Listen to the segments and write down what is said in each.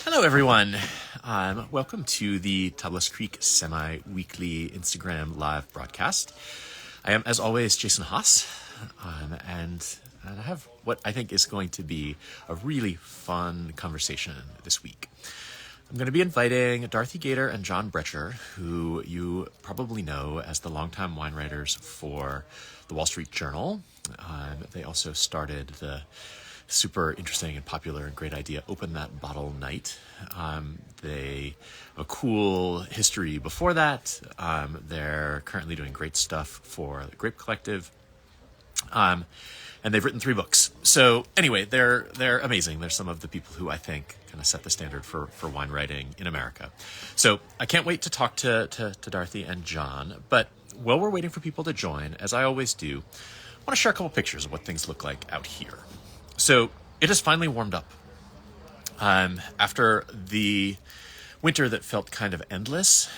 Hello, everyone. Welcome to the Tablas Creek semi-weekly Instagram live broadcast. I am, as always, Jason Haas, and I have what I think is going to be a really fun conversation this week. I'm going to be inviting Dorothy Gaiter and John Brecher, who you probably know as the longtime wine writers for the Wall Street Journal. They also started the super interesting and popular and great idea, Open That Bottle Night. They have a cool history before that. They're currently doing great stuff for the Grape Collective. And they've written 3 books. So anyway, they're amazing. They're some of the people who I think kind of set the standard for wine writing in America. So I can't wait to talk to Dorothy and John. But while we're waiting for people to join, as I always do, I want to share a couple pictures of what things look like out here. So it has finally warmed up. After the winter that felt kind of endless,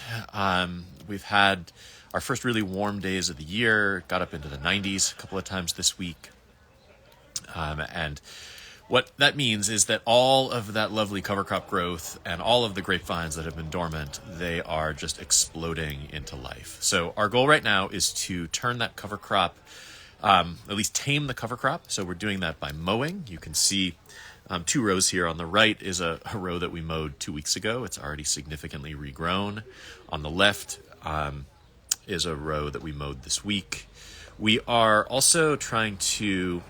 we've had our first really warm days of the year, got up into the 90s a couple of times this week. And what that means is that all of that lovely cover crop growth and all of the grapevines that have been dormant, they are just exploding into life. So our goal right now is to turn that cover crop, at least tame the cover crop. So we're doing that by mowing. You can see 2 rows here. On the right is a row that we mowed 2 weeks ago. It's already significantly regrown. On the left is a row that we mowed this week. We are also trying to,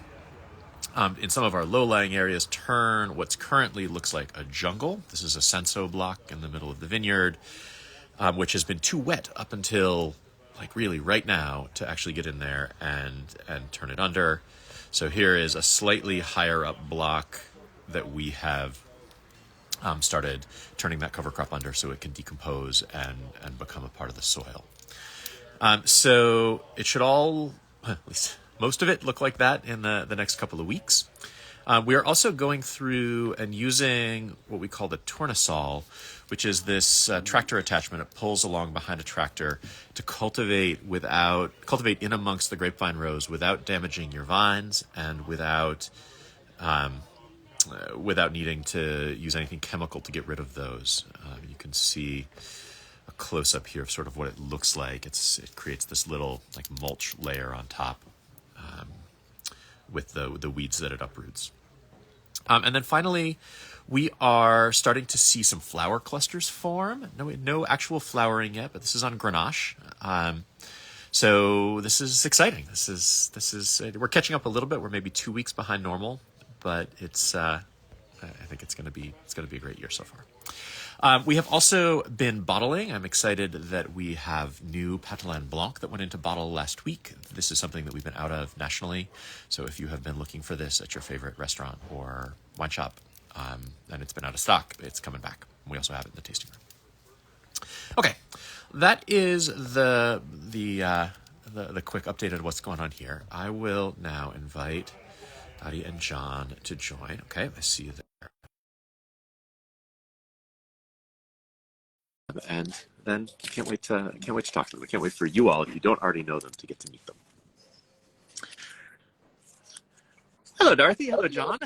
in some of our low-lying areas, turn what's currently looks like a jungle. This is a senso block in the middle of the vineyard, which has been too wet up until like really right now to actually get in there and turn it under. So here is a slightly higher up block that we have started turning that cover crop under so it can decompose and become a part of the soil. So it should all, at least most of it, look like that in the next couple of weeks. We are also going through and using what we call the tournesol, which is this tractor attachment. It pulls along behind a tractor to cultivate in amongst the grapevine rows without damaging your vines and without needing to use anything chemical to get rid of those. You can see a close up here of sort of what it looks like. It creates this little like mulch layer on top with the weeds that it uproots. And then finally, we are starting to see some flower clusters form. No actual flowering yet, but this is on Grenache. So this is exciting. This is we're catching up a little bit. We're maybe 2 weeks behind normal, but it's I think it's going to be a great year so far. We have also been bottling. I'm excited that we have new Patelin Blanc that went into bottle last week. This is something that we've been out of nationally. So if you have been looking for this at your favorite restaurant or wine shop, and it's been out of stock, it's coming back. We also have it in the tasting room. Okay, that is the quick update on what's going on here. I will now invite Dottie and John to join. Okay, I see you there. And then can't wait to talk to them. I can't wait for you all, if you don't already know them, to get to meet them. Hello, Dorothy. Hello, John.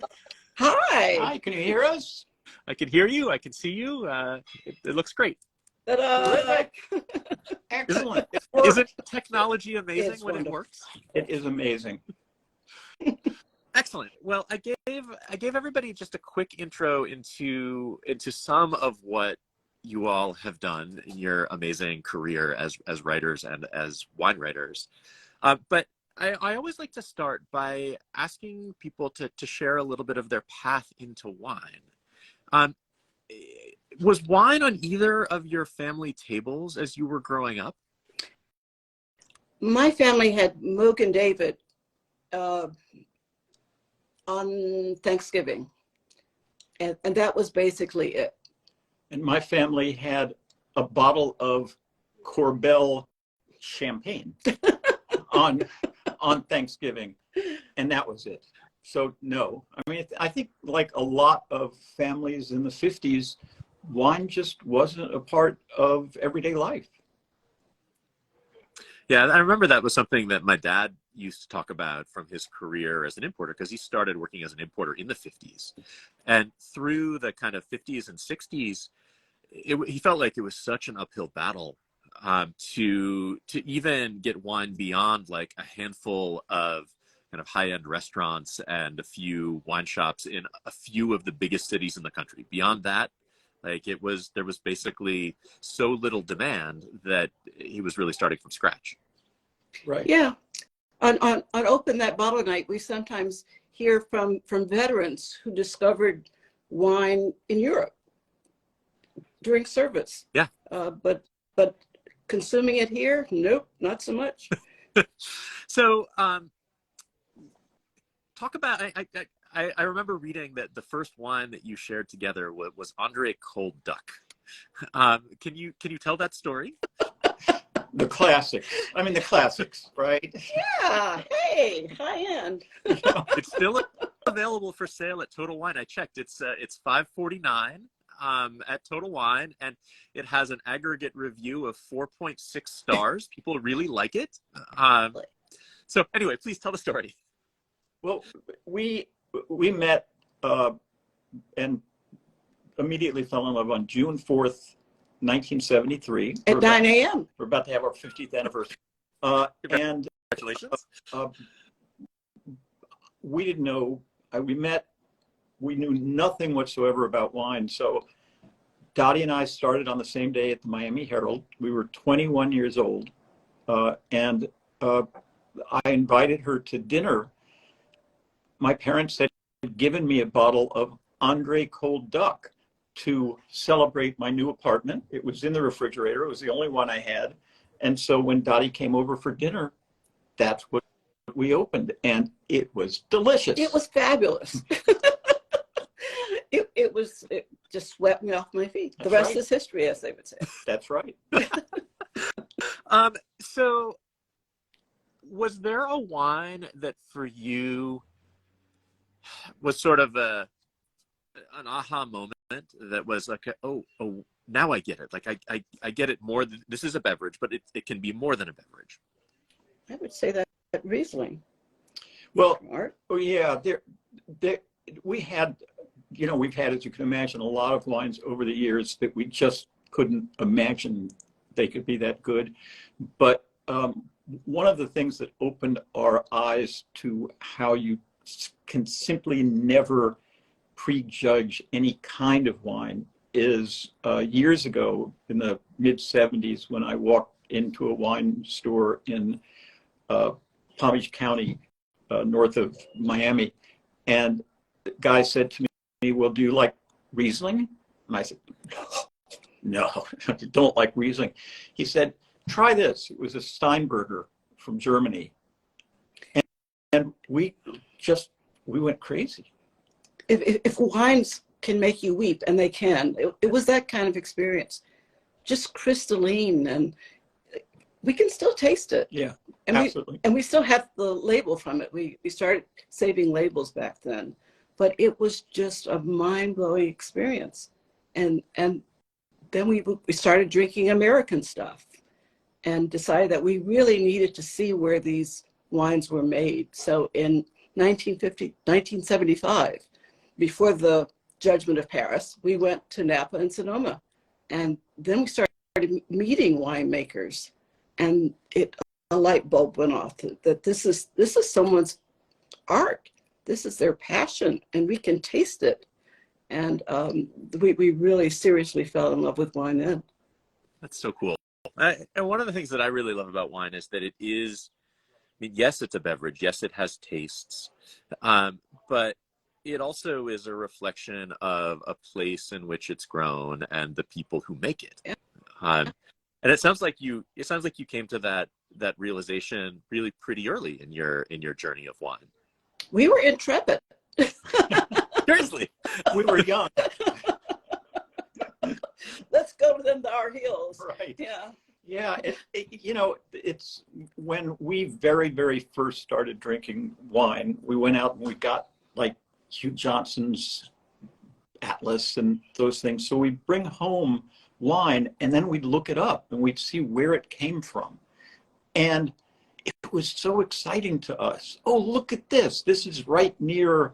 Hi. Hi, can you hear us? I can hear you. I can see you. It looks great. Ta-da. Excellent. Isn't technology amazing It's when wonderful. it works? It is amazing. Excellent. Well, I gave everybody just a quick intro into some of what you all have done in your amazing career as writers and as wine writers. But I always like to start by asking people to share a little bit of their path into wine. Was wine on either of your family tables as you were growing up? My family had Moog and David on Thanksgiving, and that was basically it. And my family had a bottle of Corbel champagne on Thanksgiving, and that was it. So no, I mean, I think like a lot of families in the 50s, wine just wasn't a part of everyday life. Yeah, I remember that was something that my dad used to talk about from his career as an importer, because he started working as an importer in the 50s. And through the kind of 50s and 60s, he felt like it was such an uphill battle to even get wine beyond like a handful of kind of high-end restaurants and a few wine shops in a few of the biggest cities in the country. Beyond that, like there was basically so little demand that he was really starting from scratch. Right. Yeah. On Open That Bottle Night, we sometimes hear from veterans who discovered wine in Europe during service. Yeah. But consuming it here, nope, not so much. So talk about, I remember reading that the first wine that you shared together was André Cold Duck. Can you tell that story? The classics. I mean, the classics, right? Yeah. Hey, high end. It's still available for sale at Total Wine. I checked. It's $5.49 at Total Wine, and it has an aggregate review of 4.6 stars. People really like it. So anyway, please tell the story. Well, we met and immediately fell in love on June 4th, 1973. At 9 a.m. We're about to have our 50th anniversary. And Congratulations. We didn't know, we knew nothing whatsoever about wine. So Dottie and I started on the same day at the Miami Herald. We were 21 years old. And I invited her to dinner. My parents had given me a bottle of André Cold Duck to celebrate my new apartment. It was in the refrigerator. It was the only one I had. And so when Dottie came over for dinner, that's what we opened. And it was delicious. It was fabulous. It just swept me off my feet. The rest is history, as they would say. That's right. So was there a wine that for you was sort of an aha moment that was like, oh, now I get it. Like I get it more than this is a beverage, but it can be more than a beverage. I would say that Riesling. Well, Art? oh yeah, we had, we've had, as you can imagine, a lot of wines over the years that we just couldn't imagine they could be that good. But one of the things that opened our eyes to how you can simply never prejudge any kind of wine is years ago in the mid 70s when I walked into a wine store in Palm Beach County, north of Miami. And the guy said to me, well, do you like Riesling? And I said, no, I don't like Riesling. He said, try this. It was a Steinberger from Germany. And we went crazy. If wines can make you weep, and they can, it was that kind of experience. Just crystalline, and we can still taste it. Yeah, and absolutely. We still have the label from it. We started saving labels back then, but it was just a mind-blowing experience. And then we started drinking American stuff and decided that we really needed to see where these wines were made. So in 1975, before the judgment of Paris, we went to Napa and Sonoma. And then we started meeting winemakers, and a light bulb went off that this is someone's art. This is their passion, and we can taste it. And we really seriously fell in love with wine then. That's so cool. And one of the things that I really love about wine is that it is, I mean, yes, it's a beverage. Yes, it has tastes. But it also is a reflection of a place in which it's grown and the people who make it. Yeah. And it sounds like you came to that realization really pretty early in your journey of wine. We were intrepid. Seriously. We were young. Let's go to them to our heels. Right. Yeah. Yeah. It's when we very, very first started drinking wine, we went out and we got like Hugh Johnson's Atlas and those things. So we'd bring home wine and then we'd look it up and we'd see where it came from. And it was so exciting to us. Oh, look at this. This is right near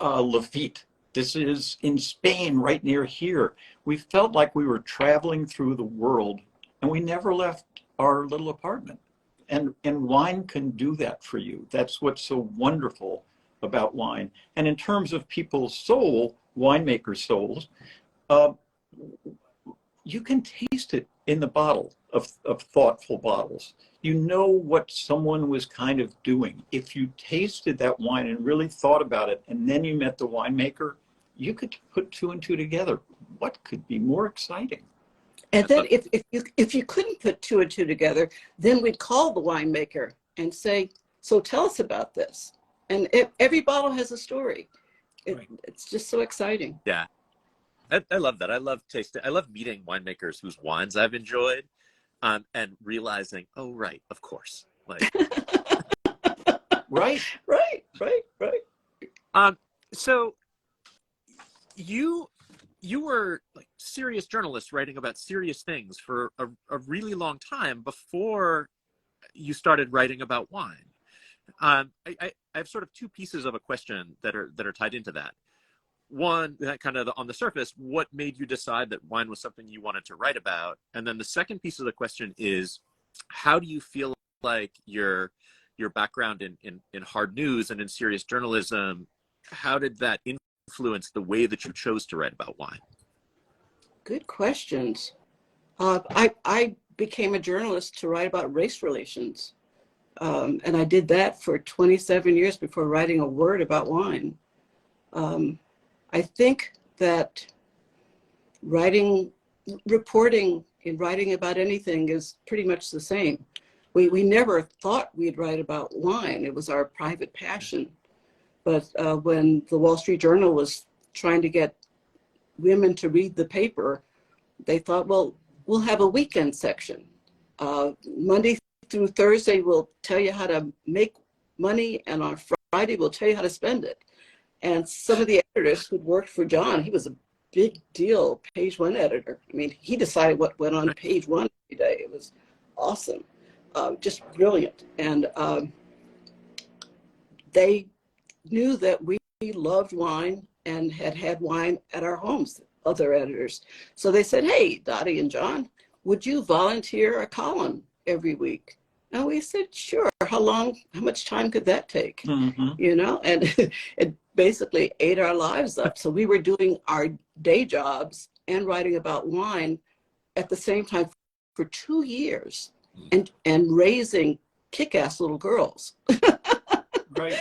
Lafitte. This is in Spain, right near here. We felt like we were traveling through the world, and we never left our little apartment. And wine can do that for you. That's what's so wonderful about wine. And in terms of people's soul, winemakers' souls, uh, you can taste it in the bottle of thoughtful bottles. You know what someone was kind of doing. If you tasted that wine and really thought about it, and then you met the winemaker, you could put two and two together. What could be more exciting? And then if you couldn't put two and two together, then we'd call the winemaker and say, so tell us about this. And every bottle has a story. Right. It's just so exciting. Yeah. I love that. I love tasting. I love meeting winemakers whose wines I've enjoyed, and realizing, oh, right, of course. Like, Right. So you were like serious journalist writing about serious things for a really long time before you started writing about wine. I have sort of two pieces of a question that are tied into that. One, that kind of on the surface, what made you decide that wine was something you wanted to write about? And then the second piece of the question is, how do you feel like your background in hard news and in serious journalism, how did that influence the way that you chose to write about wine? Good questions. I became a journalist to write about race relations. And I did that for 27 years before writing a word about wine. I think that reporting and writing about anything is pretty much the same. We never thought we'd write about wine. It was our private passion. But when the Wall Street Journal was trying to get women to read the paper, they thought, well, we'll have a weekend section. Monday through Thursday, we'll tell you how to make money, and on Friday, we'll tell you how to spend it. And some of the editors who'd worked for John, he was a big deal page one editor. I mean, he decided what went on page one every day. It was awesome, just brilliant. And they knew that we loved wine and had wine at our homes, other editors. So they said, hey, Dottie and John, would you volunteer a column every week? And we said, sure. How much time could that take? Mm-hmm. You know, and it basically ate our lives up. So we were doing our day jobs and writing about wine at the same time for 2 years and raising kick-ass little girls. Right.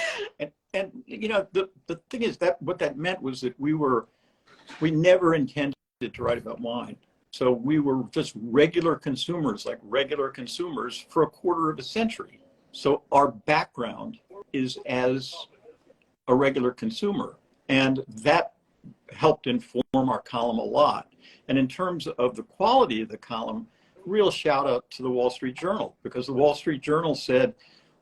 And you know, the thing is that what that meant was that we never intended to write about wine. So we were just regular consumers for a quarter of a century. So our background is as a regular consumer, and that helped inform our column a lot. And in terms of the quality of the column, real shout out to the Wall Street Journal, because the Wall Street Journal said,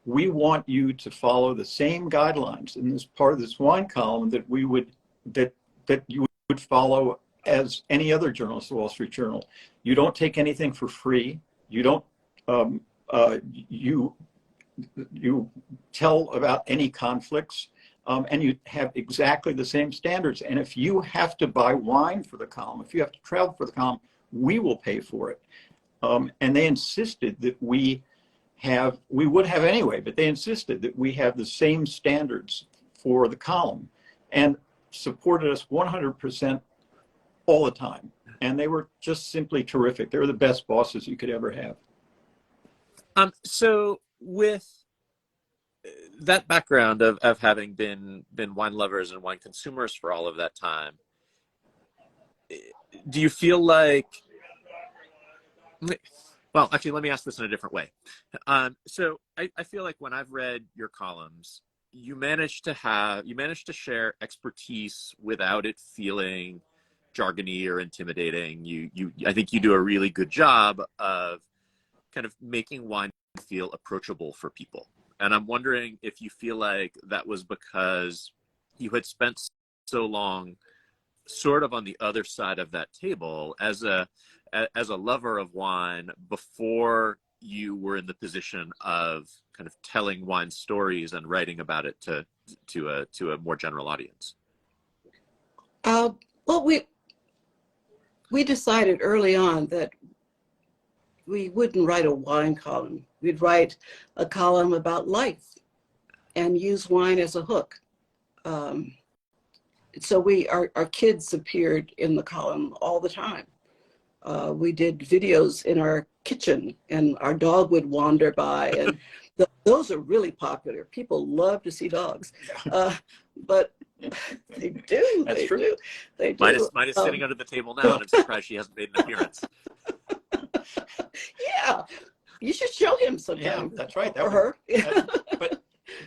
we want you to follow the same guidelines in this part of this wine column that you would follow as any other journalist at the Wall Street Journal. You don't take anything for free. You don't you tell about any conflicts, and you have exactly the same standards. And if you have to buy wine for the column, if you have to travel for the column, we will pay for it. And they insisted that we would have anyway, but they insisted that we have the same standards for the column and supported us 100% all the time. And they were just simply terrific. They were the best bosses you could ever have. So with that background of having been wine lovers and wine consumers for all of that time, do you feel like, well, actually, let me ask this in a different way. So I feel like when I've read your columns, you managed to share expertise without it feeling jargony or intimidating. I think you do a really good job of kind of making wine feel approachable for people. And I'm wondering if you feel like that was because you had spent so long sort of on the other side of that table as a lover of wine before you were in the position of kind of telling wine stories and writing about it to a more general audience? Well, we decided early on that we wouldn't write a wine column. We'd write a column about life and use wine as a hook. So our kids appeared in the column all the time. We did videos in our kitchen, and our dog would wander by, and those are really popular. People love to see dogs, but they do. That's they true. do. They do. Mine is sitting under the table now, and I'm surprised she hasn't made an appearance. Yeah, you should show him sometime. Yeah, that's right. Or her.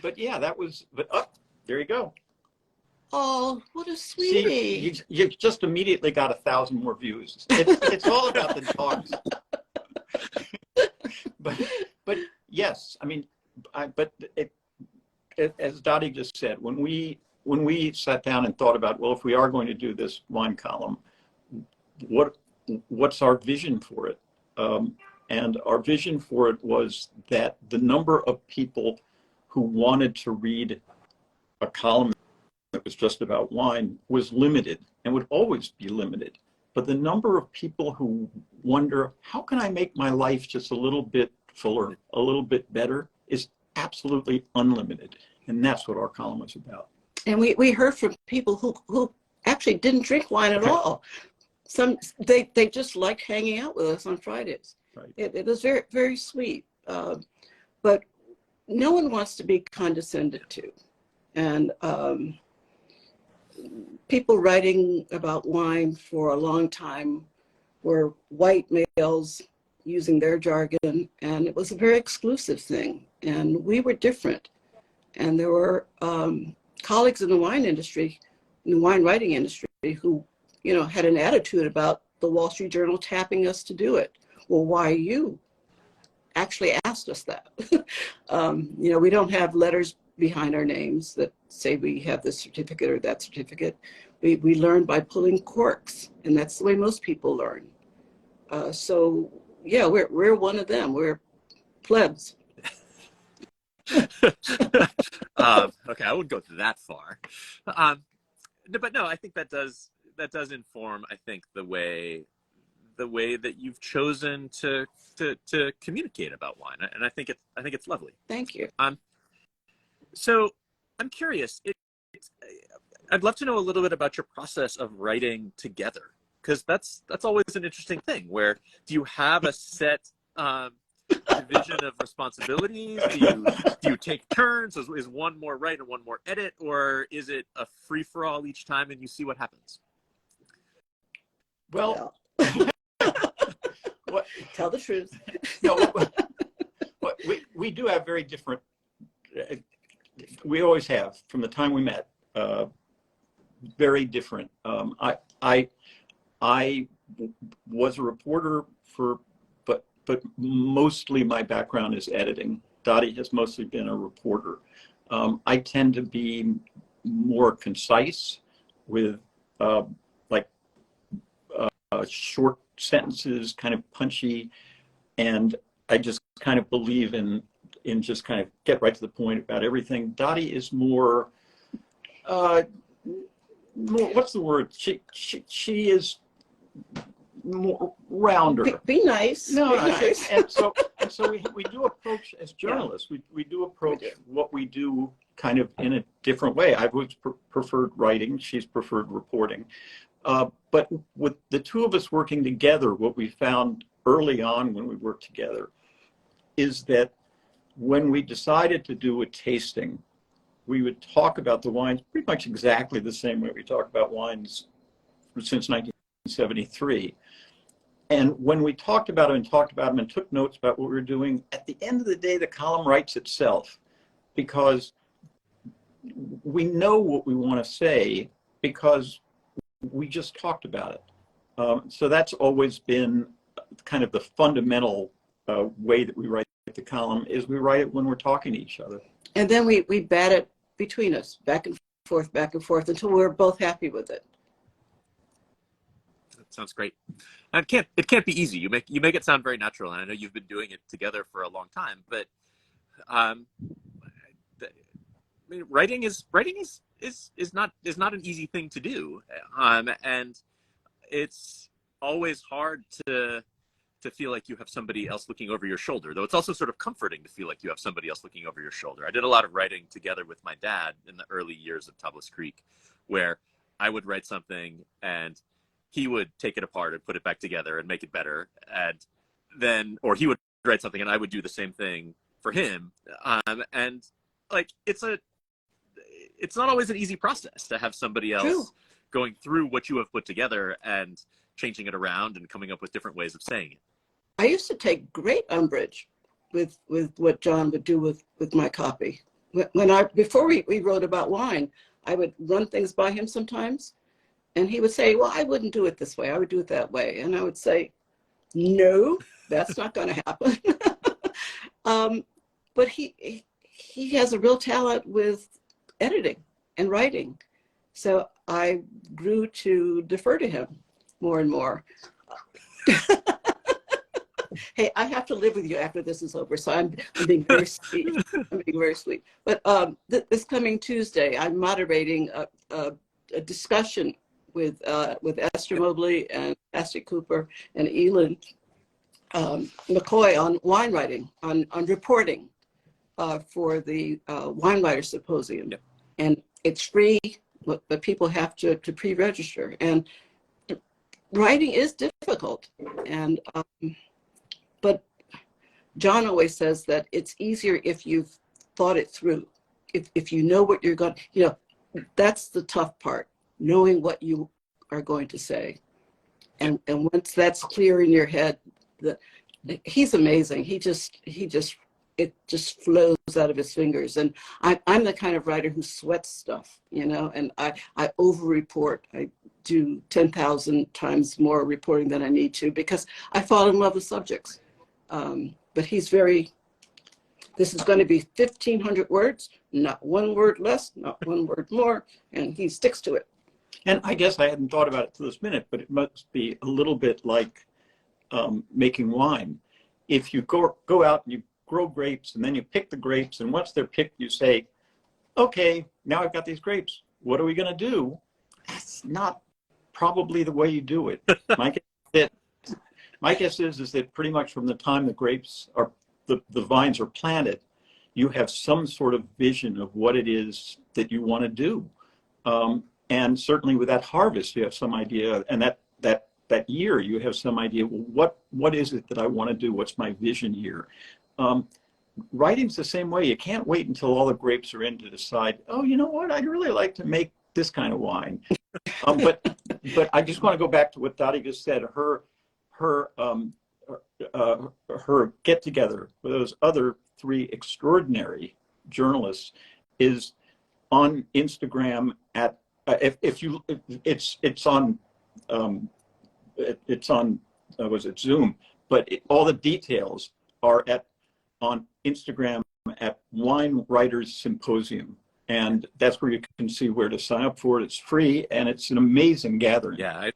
But yeah, that was. But there you go. Oh, what a sweetie! See, you just immediately got 1,000 more views. It's all about the dogs. but yes, I mean, as Dottie just said, when we sat down and thought about, well, if we are going to do this wine column, what's our vision for it? And our vision for it was that the number of people who wanted to read a column that was just about wine was limited and would always be limited. But the number of people who wonder, how can I make my life just a little bit fuller, a little bit better, is absolutely unlimited. And that's what our column was about. And we heard from people who actually didn't drink wine at all. They just liked hanging out with us on Fridays. Right. It was very, very sweet. But no one wants to be condescended to. And people writing about wine for a long time were white males using their jargon, and it was a very exclusive thing. And we were different. And there were colleagues in the wine industry, in the wine writing industry, who, had an attitude about the Wall Street Journal tapping us to do it. Well, why you actually asked us that? We don't have letters behind our names that say we have this certificate or that certificate. We learn by pulling corks, and that's the way most people learn. So yeah, we're one of them. We're plebs. Okay, I wouldn't go that far. But no, I think that does inform, I think, the way that you've chosen to communicate about wine, and I think it's lovely. Thank you. So I'm curious. I'd love to know a little bit about your process of writing together, because that's always an interesting thing. Where do you have a set division of responsibilities? Do you take turns? Is one more write and one more edit, or is it a free for all each time and you see what happens? Well, Tell the truth. No, we do have very different. We always have, from the time we met, very different. I was a reporter but mostly my background is editing. Dottie has mostly been a reporter. I tend to be more concise with short sentences, kind of punchy, and I just kind of believe in just kind of get right to the point about everything. Dottie is more what's the word? She is more rounder. Be nice. No, be nice. and so we do approach, as journalists, we do approach what we do kind of in a different way. I've always preferred writing. She's preferred reporting. But with the two of us working together, what we found early on when we worked together is that when we decided to do a tasting, we would talk about the wines pretty much exactly the same way we talk about wines since 1973. And when we talked about them and took notes about what we were doing, at the end of the day, the column writes itself, because we know what we want to say because we just talked about it. So that's always been kind of the fundamental way that we write the column, is we write it when we're talking to each other. And then we bat it between us, back and forth, until we're both happy with it. That sounds great. And it can't be easy. You make it sound very natural, and I know you've been doing it together for a long time. But um, I mean, writing is not an easy thing to do, and it's always hard to feel like you have somebody else looking over your shoulder. Though it's also sort of comforting to feel like you have somebody else looking over your shoulder. I did a lot of writing together with my dad in the early years of Tablas Creek, where I would write something and he would take it apart and put it back together and make it better. And then, or he would write something and I would do the same thing for him. And like, it's not always an easy process to have somebody else True. going through what you have put together and changing it around and coming up with different ways of saying it. I used to take great umbrage with what John would do with my copy. Before we wrote about wine, I would run things by him sometimes, and he would say, well, I wouldn't do it this way. I would do it that way. And I would say, no, that's not going to happen. But he has a real talent with editing and writing. So I grew to defer to him more and more. Hey, I have to live with you after this is over, so I'm being very sweet. I'm being very sweet. But this coming Tuesday, I'm moderating a discussion with Esther Mobley and Ashley Cooper and Elin McCoy on wine writing, on reporting for the Wine Writer Symposium. Yep. And it's free, but people have to pre-register. And writing is difficult. And but John always says that it's easier if you've thought it through. If you know what you're going, that's the tough part, knowing what you are going to say. And once that's clear in your head, he's amazing. It just flows out of his fingers. And I'm the kind of writer who sweats stuff, and I over-report. I do 10,000 times more reporting than I need to because I fall in love with subjects. But this is going to be 1,500 words, not one word less, not one word more, and he sticks to it. And I guess I hadn't thought about it to this minute, but it must be a little bit like making wine. If you go out and you grow grapes and then you pick the grapes, and once they're picked, you say, okay, now I've got these grapes. What are we going to do? That's not probably the way you do it. My guess is that pretty much from the time the grapes are, the vines are planted, you have some sort of vision of what it is that you want to do. And certainly with that harvest, you have some idea, and that year you have some idea, well, what is it that I want to do? What's my vision here? Writing's the same way. You can't wait until all the grapes are in to decide, oh, you know what? I'd really like to make this kind of wine. But I just want to go back to what Dottie just said. Her get together with those other three extraordinary journalists is on Instagram at it's on was it Zoom, but all the details are on Instagram at Wine Writers Symposium. And that's where you can see where to sign up for it. It's free, and it's an amazing gathering. Yeah,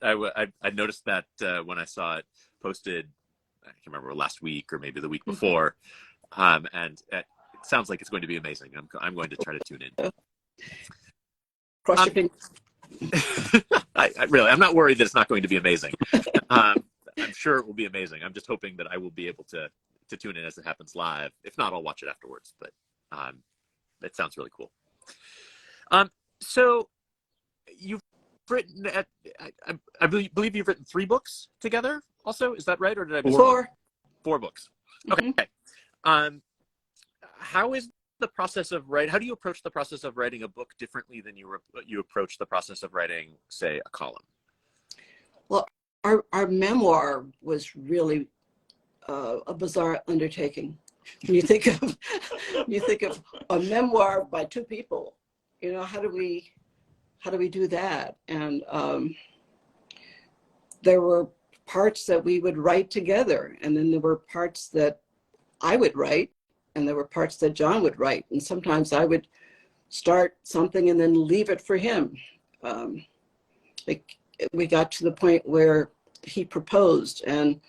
I noticed that when I saw it posted, I can't remember, last week or maybe the week before, and it sounds like it's going to be amazing. I'm going to try to tune in. Cross your fingers. I'm not worried that it's not going to be amazing. I'm sure it will be amazing. I'm just hoping that I will be able to tune in as it happens live. If not, I'll watch it afterwards. But it sounds really cool. So you've written I believe you've written 3 books together also. Is that right? Or did I miss 4? 4 books. Okay. Mm-hmm. How is the process of writing? How do you approach the process of writing a book differently than you approach the process of writing, say, a column? Well, our memoir was really a bizarre undertaking. When you think of a memoir by 2 people, how do we do that? And there were parts that we would write together, and then there were parts that I would write, and there were parts that John would write. And sometimes I would start something and then leave it for him. we got to the point where he proposed and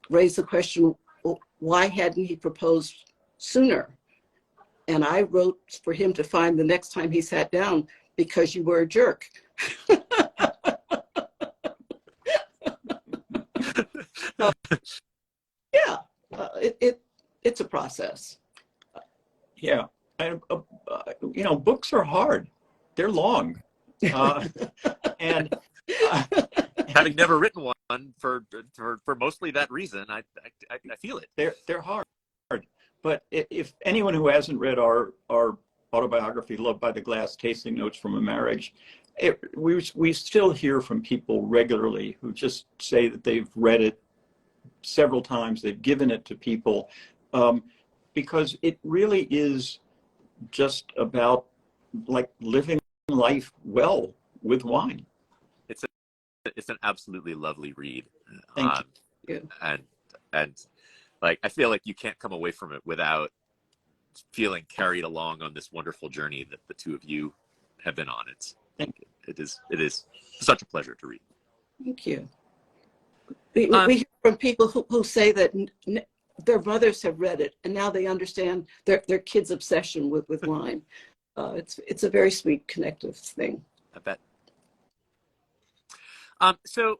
raised the question, well, why hadn't he proposed sooner? And I wrote for him to find the next time he sat down, because you were a jerk. Yeah, it's a process. Yeah. Books are hard. They're long. And Having never written one for mostly that reason, I feel it. They're hard. But if anyone who hasn't read our autobiography, Love by the Glass, Tasting Notes from a Marriage, we still hear from people regularly who just say that they've read it several times, they've given it to people, because it really is just about like living life well with wine. It's an absolutely lovely read. Thank you. And like, I feel like you can't come away from it without feeling carried along on this wonderful journey that the two of you have been on. It is such a pleasure to read. Thank you. We hear from people who say that their mothers have read it and now they understand their kids' obsession with wine. It's a very sweet connective thing. I bet. So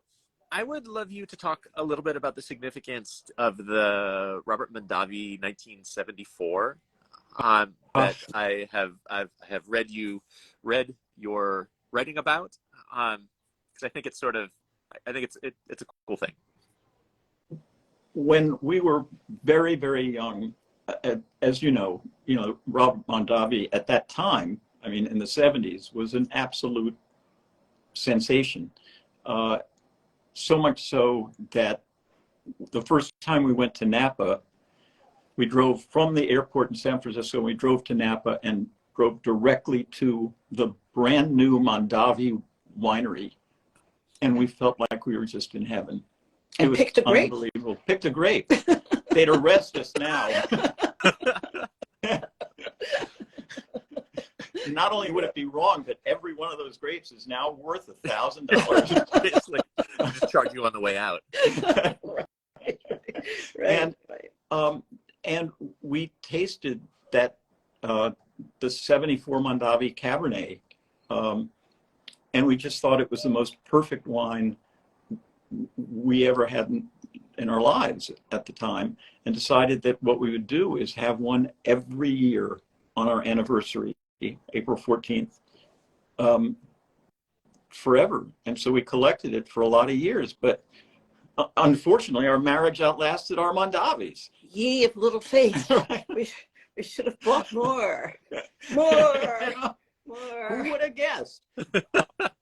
I would love you to talk a little bit about the significance of the Robert Mondavi 1974 that I have read your writing about, because I think it's it's a cool thing. When we were very, very young, as you know, Robert Mondavi at that time, I mean, in the 70s, was an absolute sensation. So much so that the first time we went to Napa, we drove from the airport in San Francisco, we drove to Napa and drove directly to the brand new Mondavi winery. And we felt like we were just in heaven. And picked a grape. Unbelievable. Picked a grape. They'd arrest us now. Not only would it be wrong, but every one of those grapes is now worth $1,000. It's like, I'll just charge you on the way out. Right. And we tasted that the 74 Mondavi Cabernet, and we just thought it was the most perfect wine we ever had in our lives at the time, and decided that what we would do is have one every year on our anniversary, April 14th, forever. And so we collected it for a lot of years, but unfortunately our marriage outlasted our Mondavis. Ye of little faith. Right. We should have bought more. Who would have guessed?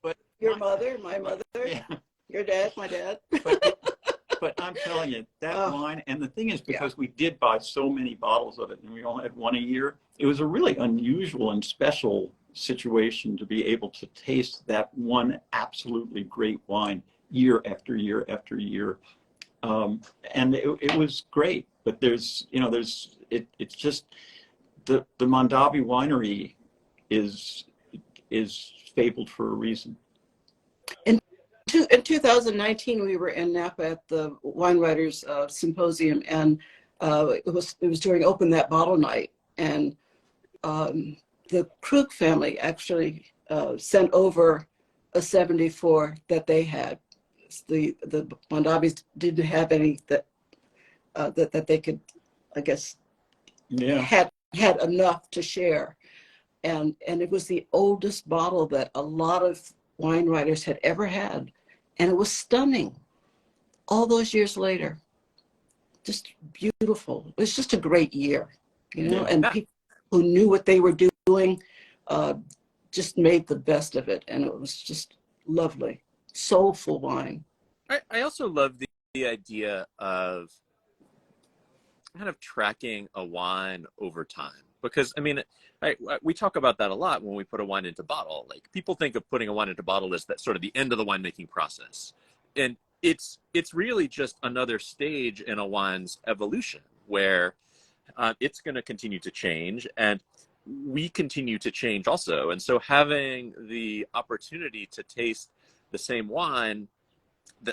But your mother, my mother, yeah. Your dad, my dad. But I'm telling you, that wine, and the thing is, because we did buy so many bottles of it and we only had one a year, it was a really unusual and special situation to be able to taste that one absolutely great wine year after year after year. And it was great, but it's just the Mondavi winery is fabled for a reason. In 2019, we were in Napa at the Wine Writers Symposium, and it was during Open That Bottle night, and the Krug family actually sent over a 74 that they had. The Mondavis didn't have any that they could, I guess, had enough to share, and it was the oldest bottle that a lot of wine writers had ever had, and it was stunning. All those years later, just beautiful. It was just a great year, and people who knew what they were doing just made the best of it, and it was just lovely, soulful wine. I also love the idea of kind of tracking a wine over time, because I mean, we talk about that a lot when we put a wine into bottle. Like, people think of putting a wine into bottle as that sort of the end of the winemaking process, and it's really just another stage in a wine's evolution where it's going to continue to change, and we continue to change also. And so having the opportunity to taste the same wine,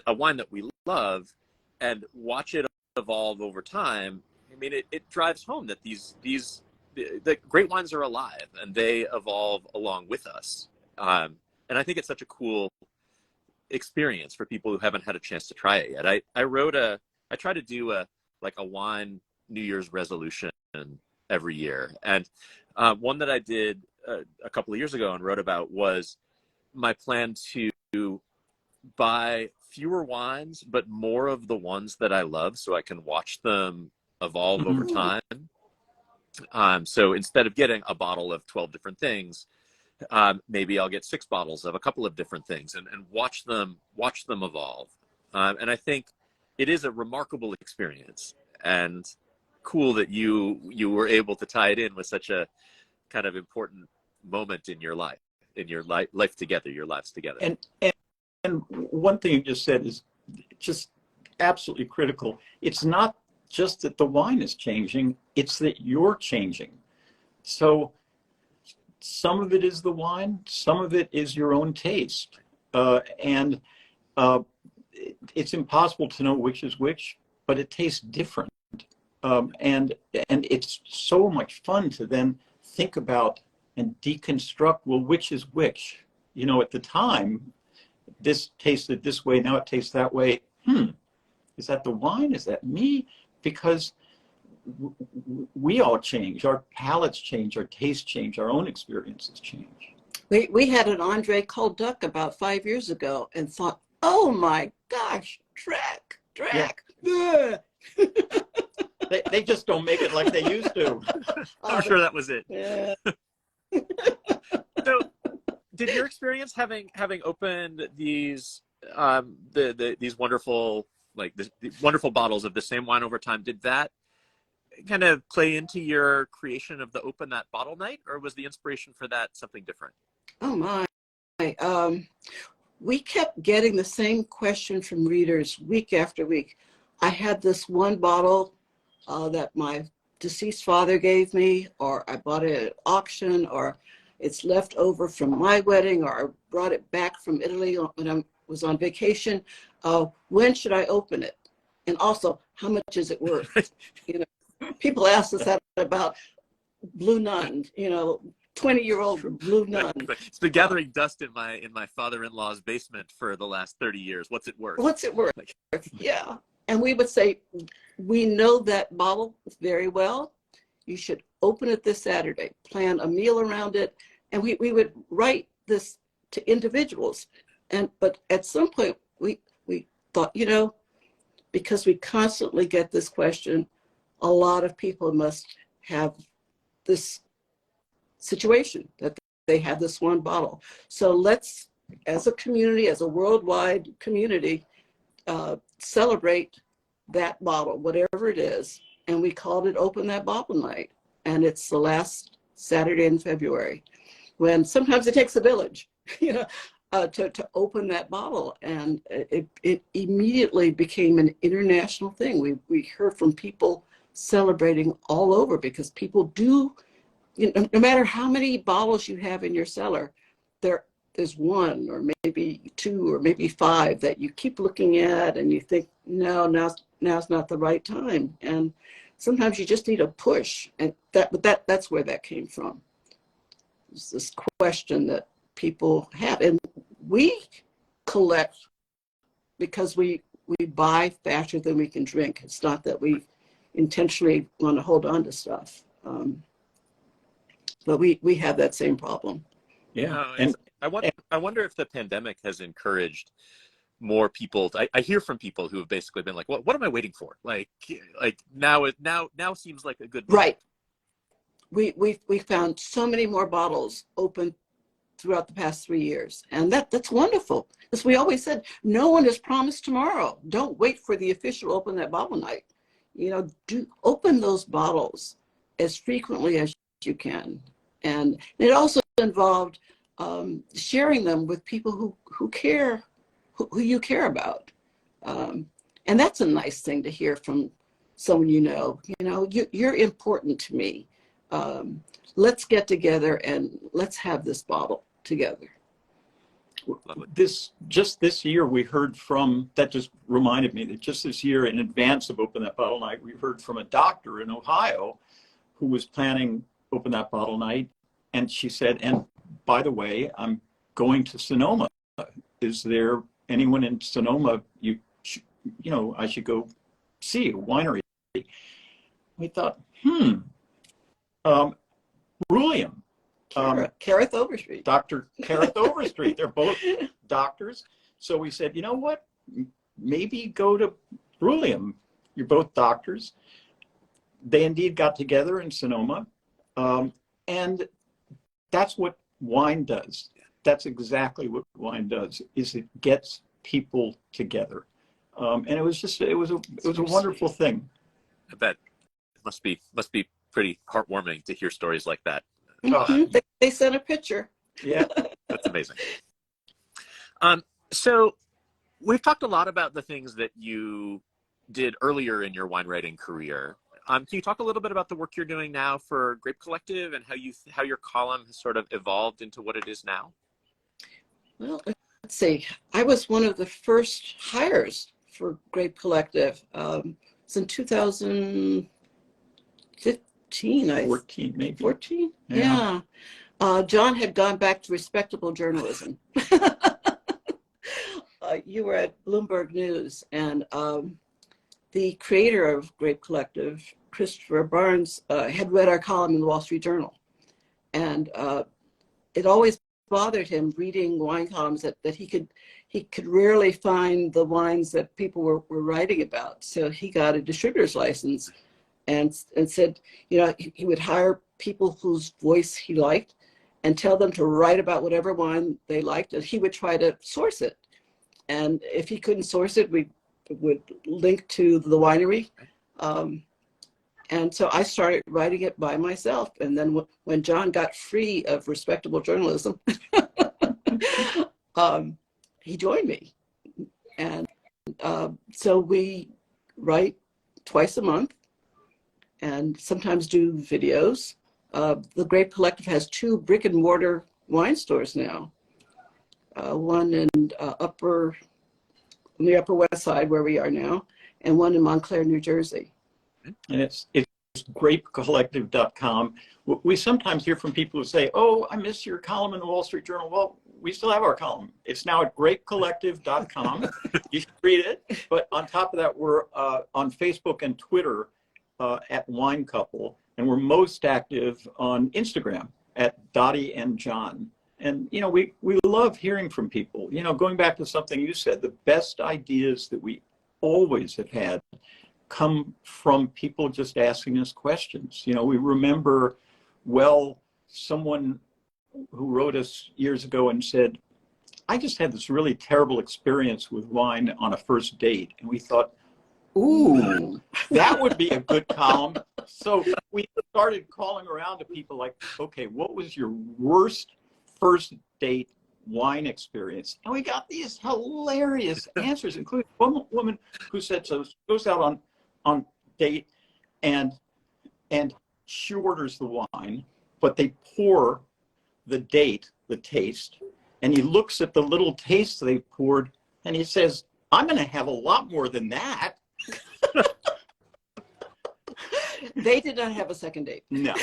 a wine that we love, and watch it evolve over time, I mean, it drives home that the great wines are alive and they evolve along with us. And I think it's such a cool experience for people who haven't had a chance to try it yet. I try to do a wine New Year's resolution every year. And one that I did a couple of years ago and wrote about was my plan to buy fewer wines, but more of the ones that I love so I can watch them evolve over time. So instead of getting a bottle of 12 different things, maybe I'll get 6 bottles of a couple of different things and watch them evolve. And I think it is a remarkable experience, and cool that you were able to tie it in with such a kind of important moment in your life, life together, your lives together. And one thing you just said is just absolutely critical. It's not just that the wine is changing, it's that you're changing. So some of it is the wine, some of it is your own taste. And it's impossible to know which is which, but it tastes different. And it's so much fun to then think about and deconstruct, well, which is which? You know, at the time, this tasted this way, now it tastes that way. Is that the wine? Is that me? Because we all change, our palates change, our tastes change, our own experiences change. We had an André Cold Duck about 5 years ago and thought, oh my gosh, Drac. Yeah. They just don't make it like they used to. I'm sure that was it. Yeah. So, did your experience having opened these these wonderful these wonderful bottles of the same wine over time, did that kind of play into your creation of the Open That Bottle night, or was the inspiration for that something different? Oh my. We kept getting the same question from readers week after week. I had this one bottle that my deceased father gave me, or I bought it at auction, or it's left over from my wedding, or I brought it back from Italy when I was on vacation. When should I open it? And also, how much is it worth? You know, people ask us that about Blue Nun, 20-year-old Blue Nun. It's been gathering dust in my father-in-law's basement for the last 30 years. What's it worth? What's it worth? Yeah. And we would say, we know that bottle very well. You should open it this Saturday, plan a meal around it. And we would write this to individuals. But at some point, we thought, because we constantly get this question, a lot of people must have this situation that they have this one bottle. So let's, as a community, as a worldwide community, celebrate that bottle, whatever it is. And we called it Open That Bottle Night. And it's the last Saturday in February, when sometimes it takes a village, to open that bottle. And it immediately became an international thing. We heard from people celebrating all over, because people do, no matter how many bottles you have in your cellar, there's one or maybe 2 or maybe 5 that you keep looking at and you think, no, now's not the right time. And sometimes you just need a push. And that's where that came from. It's this question that people have. And we collect because we buy faster than we can drink. It's not that we intentionally want to hold on to stuff. But we have that same problem. Yeah. And I wonder if the pandemic has encouraged more people. I hear from people who have basically been like, "What am I waiting for? Like now seems like a good moment." Right. We found so many more bottles open throughout the past 3 years, and that's wonderful. As we always said, no one is promised tomorrow. Don't wait for the official Open That Bottle night. Do open those bottles as frequently as you can, and it also involved sharing them with people who care, who you care about. And that's a nice thing to hear from someone you're important to me. Let's get together and let's have this bottle together. Lovely. This year we heard from, that just reminded me that just this year in advance of Open That Bottle Night, we heard from a doctor in Ohio who was planning Open That Bottle Night. And she said, and by the way, I'm going to Sonoma. Is there anyone in Sonoma I should go see, a winery? We thought, Rulium. Careth Overstreet. Dr. Careth Overstreet. They're both doctors. So we said, you know what? Maybe go to Rulium. You're both doctors. They indeed got together in Sonoma. And that's what wine does. That's exactly what wine does, is it gets people together. And it was a wonderful thing. I bet it must be pretty heartwarming to hear stories like that. Mm-hmm. They sent a picture. Yeah. That's amazing. So we've talked a lot about the things that you did earlier in your wine writing career. Can you talk a little bit about the work you're doing now for Grape Collective and how your column has sort of evolved into what it is now? Well, let's see. I was one of the first hires for Grape Collective. It's in 2015, 14, maybe. 14? Yeah. John had gone back to respectable journalism. You were at Bloomberg News, and the creator of Grape Collective, Christopher Barnes, had read our column in the Wall Street Journal. And it always bothered him reading wine columns that he could rarely find the wines that people were writing about. So he got a distributor's license and said, he would hire people whose voice he liked and tell them to write about whatever wine they liked, and he would try to source it. And if he couldn't source it, we would link to the winery. And so I started writing it by myself. And then when John got free of respectable journalism, he joined me. And so we write twice a month and sometimes do videos. The Grape Collective has 2 brick and mortar wine stores now. One in on the Upper West Side where we are now, and one in Montclair, New Jersey. And it's grapecollective.com. We sometimes hear from people who say, oh, I miss your column in the Wall Street Journal. Well, we still have our column. It's now at grapecollective.com. You can read it. But on top of that, we're on Facebook and Twitter at Wine Couple. And we're most active on Instagram at Dorothy and John. And, we love hearing from people. Going back to something you said, the best ideas that we always have had come from people just asking us questions. We remember, someone who wrote us years ago and said, I just had this really terrible experience with wine on a first date. And we thought, ooh, that would be a good column. So we started calling around to people like, okay, what was your worst first date wine experience? And we got these hilarious answers, including one woman who said, so she goes out on date and she orders the wine, but they pour the taste, and he looks at the little taste they poured and he says, I'm going to have a lot more than that. They did not have a second date. No.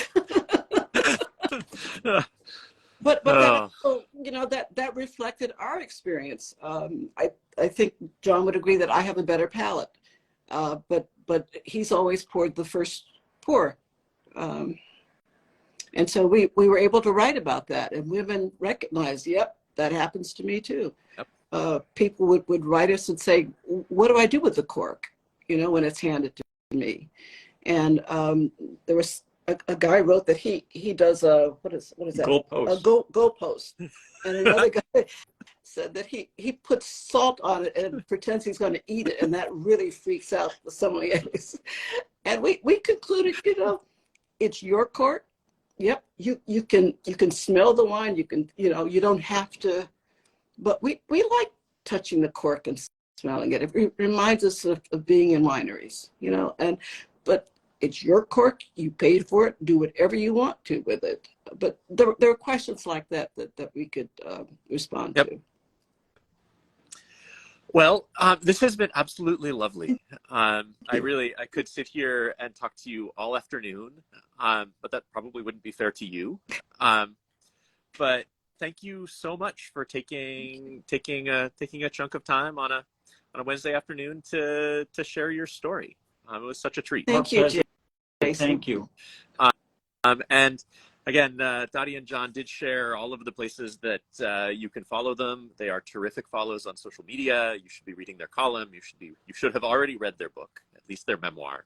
But that, that reflected our experience. I think John would agree that I have a better palate, but he's always poured the first pour, and so we were able to write about that, and women recognized, yep, that happens to me too. Yep. People would write us and say, what do I do with the cork? When it's handed to me, and there was. A guy wrote that he does what is that? Goalpost. A goalpost. And another guy said that he puts salt on it and pretends he's going to eat it, and that really freaks out the sommeliers. And we concluded, it's your cork. Yep, you can smell the wine. You can you don't have to, but we like touching the cork and smelling it. It reminds us of being in wineries, but. It's your cork. You paid for it. Do whatever you want to with it. But there are questions like that we could respond to. Well, this has been absolutely lovely. I could sit here and talk to you all afternoon, but that probably wouldn't be fair to you. But thank you so much for taking a chunk of time on a Wednesday afternoon to share your story. It was such a treat. Thank you, Pleasure. Jason. Thank you. And again, Dottie and John did share all of the places that you can follow them. They are terrific follows on social media. You should be reading their column. You should have already read their book, at least their memoir.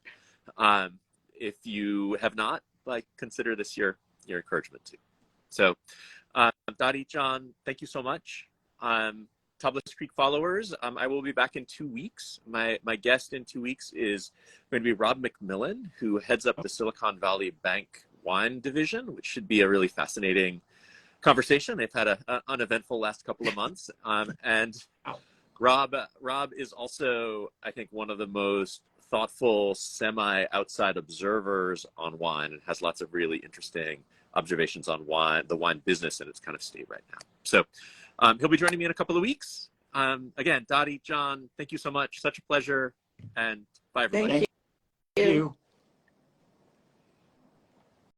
If you have not, consider this your encouragement too. So, Dottie, John, thank you so much. Tablas Creek followers, I will be back in 2 weeks. My guest in 2 weeks is going to be Rob McMillan, who heads up the Silicon Valley Bank wine division, which should be a really fascinating conversation. They've had an uneventful last couple of months. And Rob is also, I think, one of the most thoughtful, semi-outside observers on wine, and has lots of really interesting observations on the wine business and its kind of state right now. So he'll be joining me in a couple of weeks. Again, Dottie, John, thank you so much. Such a pleasure. And bye, everybody. Thank you.